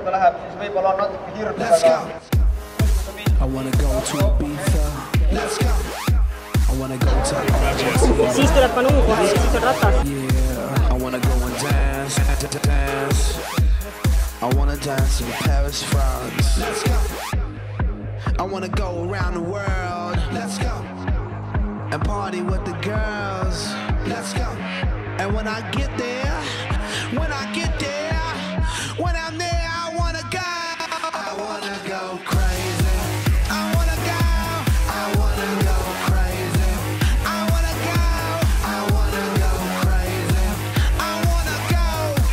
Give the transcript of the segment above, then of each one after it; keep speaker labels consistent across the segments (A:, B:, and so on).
A: ta läheb, siis võib-olla on natuke hirmus, aga...
B: I wanna go to Ibiza. Let's go. I wanna go to...
C: Siis tuleb kanuun kohe, siis on ratas.
B: Yeah, I wanna go and dance. I wanna dance in Paris, France. Let's go. I wanna go around the world. Let's go. And party with the girls. Let's go. And when I get there, when I'm there, I wanna go crazy. I wanna go crazy. I wanna go crazy.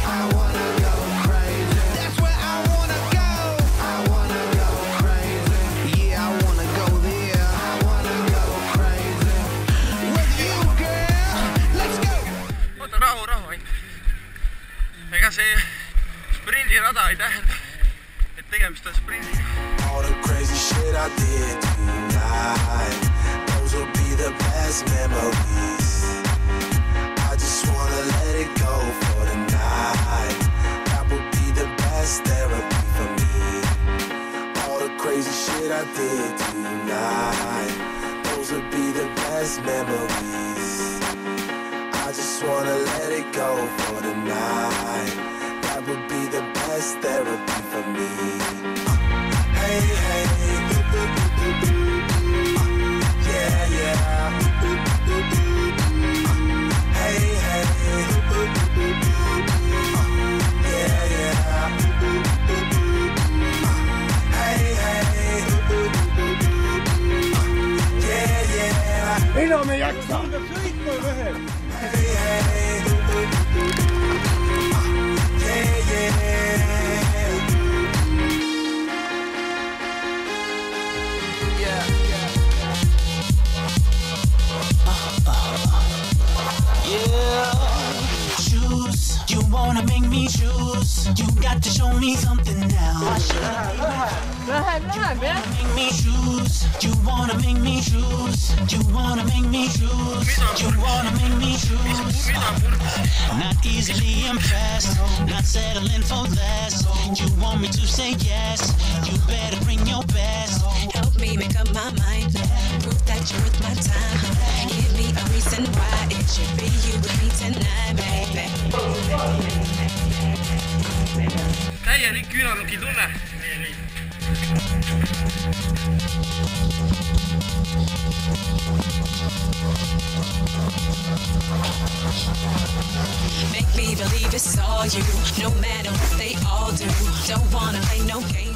B: I wanna go crazy. That's where I wanna go. I wanna go crazy. Yeah, I wanna go there. I wanna go crazy. With you, girl. Let's go.
D: Oota, rahu ainult. Ega see sprindirada ei tähenda, et tegemist on sprindiga.
E: All the crazy shit I did tonight, those will be the best memories. I just wanna let it go for the night. That would be the best therapy for me. All the crazy shit I did tonight, those will be the best memories. I just wanna let it go for the night. That would be the best therapy for me. Hey, hey, yeah, yeah. Hey, hey, yeah, yeah. Hey, hey, yeah, yeah.
F: Enam ei jaksa.
E: Hey, hey, yeah, yeah.
G: Choose, you wanna make me choose. You got to show me something now. Make me choose. You wanna make me choose. You wanna make me choose. You wanna make me choose. Not easily impressed, not settling for less. You want me to say yes. You better bring your best.
H: Help me make up my mind. Prove that you're worth my time. Give me a reason why it should be you with me tonight, baby.
D: Täielik küünarnuki tunne.
H: Make me believe it's all you, no matter what they all do. Don't wanna play no games.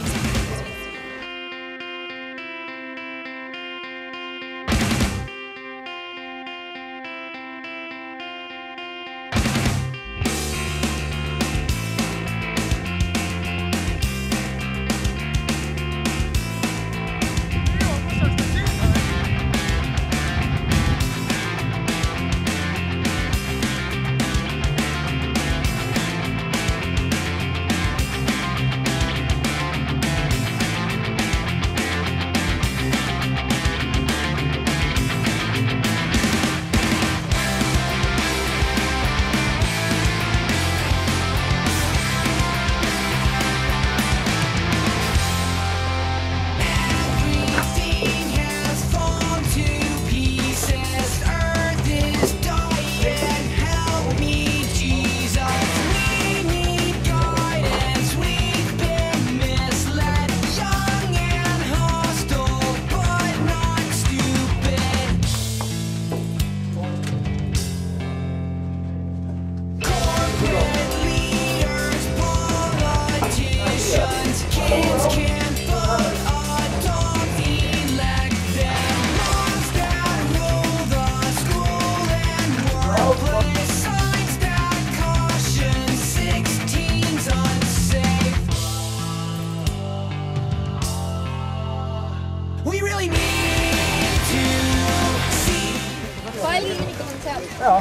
C: Ja.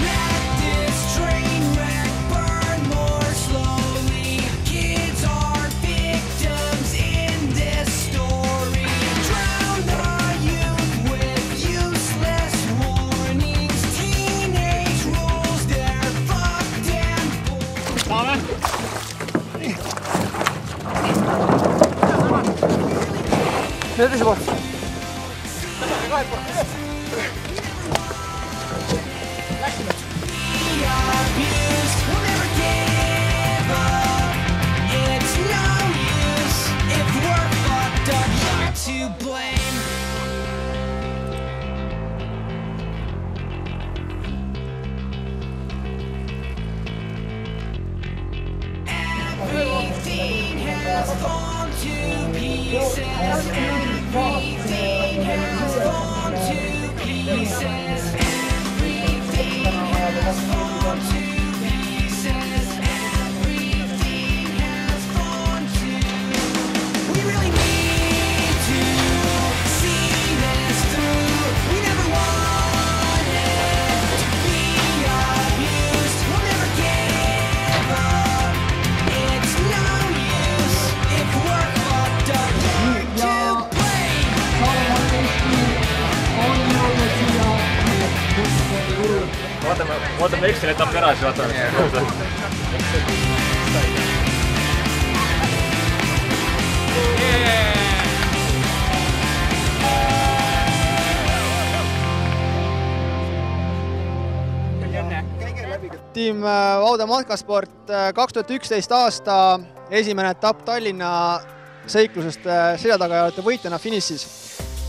G: Let's
A: Teise poolt.
B: Everything has gone to pieces. Everything has gone to pieces. Everything has gone to pieces. Everything has gone to. We really need to see this through. We never wanted to be abused. We'll never give up. It's no use if we're fucked up. Learn to play.
F: Vaatame Excel etappi ära, siis vaatame.
A: Tiim Vaude Matkasport 2011 aasta esimene etapp Tallinna seiklusest selja taga ja olete võitjana finišis.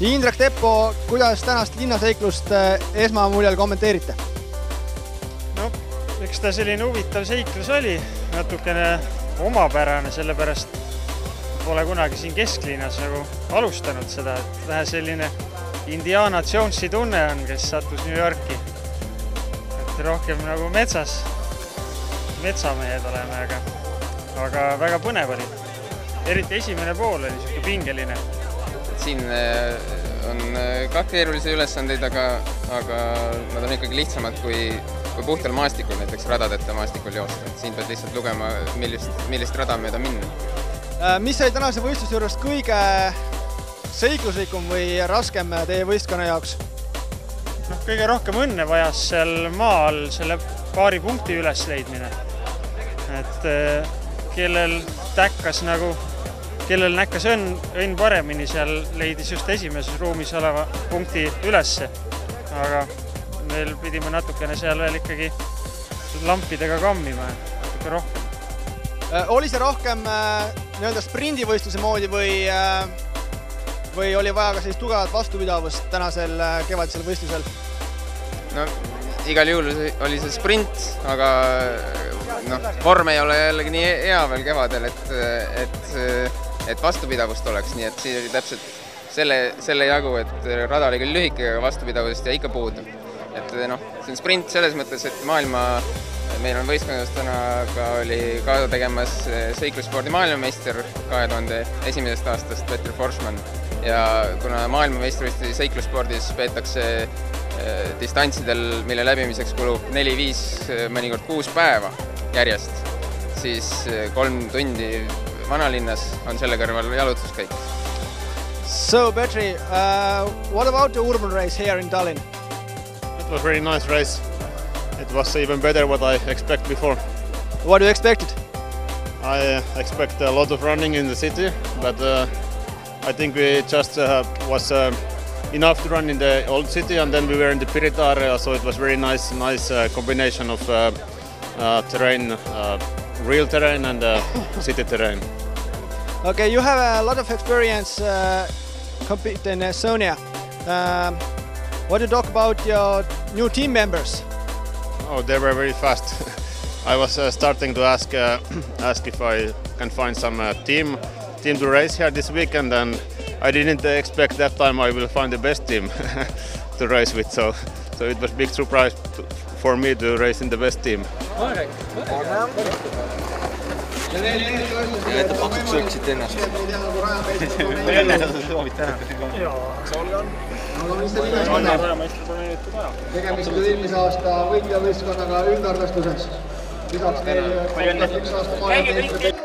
A: Indrek Teppo, kuidas tänast linnaseiklust esmamuljel kommenteerite?
I: No, eks ta selline huvitav seiklus oli, natukene omapärane, sellepärast pole kunagi siin kesklinnas nagu alustanud seda, et vähe selline Indiana Jonesi tunne on, kes sattus New Yorki. Et rohkem nagu metsamehed oleme, aga väga põnev oli. Eriti esimene pool oli selline pingeline.
J: Siin on ka keerulisi ülesandeid, aga nad on ikkagi lihtsamad kui puhtal maastikul, näiteks radadeta maastikul joosta. Siin pead lihtsalt lugema, millist rada mööda minna.
A: Mis oli tänase võistluse juures kõige seikluslikum või raskem teie võistkonna jaoks?
I: Kõige rohkem õnne vajas seal maal selle paari punkti üles leidmine. Et kellel näkkas õnn paremini, seal leidis just esimeses ruumis oleva punkti ülesse. Aga meil pidime natukene seal veel ikkagi lampidega kammima, natuke rohkem.
A: Oli see rohkem sprindivõistluse moodi või oli vaja ka sellist tugevat vastupidavust tänasel kevadisel võistlusel?
J: No, igal juhul oli see sprint, aga vorm ei ole jällegi nii hea veel kevadel, et vastupidavust oleks, nii et siin oli täpselt selle jagu, et rada oli küll lühike, aga vastupidavust ja ikka puudu. Et see on sprint selles mõttes, et meil on võistkonnas täna oli kaasa tegemas seiklusspordi maailmameister 2001. aastast Peter Forsman ja kuna maailmameistrivõistlusi seiklusspordis peetakse distantsidel, mille läbimiseks kulub 4-5, mõnikord 6 päeva järjest, siis 3 tundi vanalinnas on selle kõrval jalutuskäik.
A: So, Petri, what about the urban race here in Tallinn?
K: It was a very nice race. It was even better what I expected before.
A: What do you expected?
K: I expect a lot of running in the city, but I think we just was enough to run in the old city, and then we were in the Pirita area, so it was very nice combination of terrain, real terrain and city terrain.
A: Okay, you have a lot of experience competing in Estonia. What do you talk about your new team members?
K: Oh, they were very fast. I was starting to ask if I can find some team to race here this weekend, and I didn't expect that time I will find the best team to race with. So it was a big surprise for me to race in the best team.
J: Ja että paksut sööksid ennast.
A: Tegemist eelmise aasta võitjavõistkonnaga üldarvestuses. Lisaks neil 1 aasta maailmameistrid.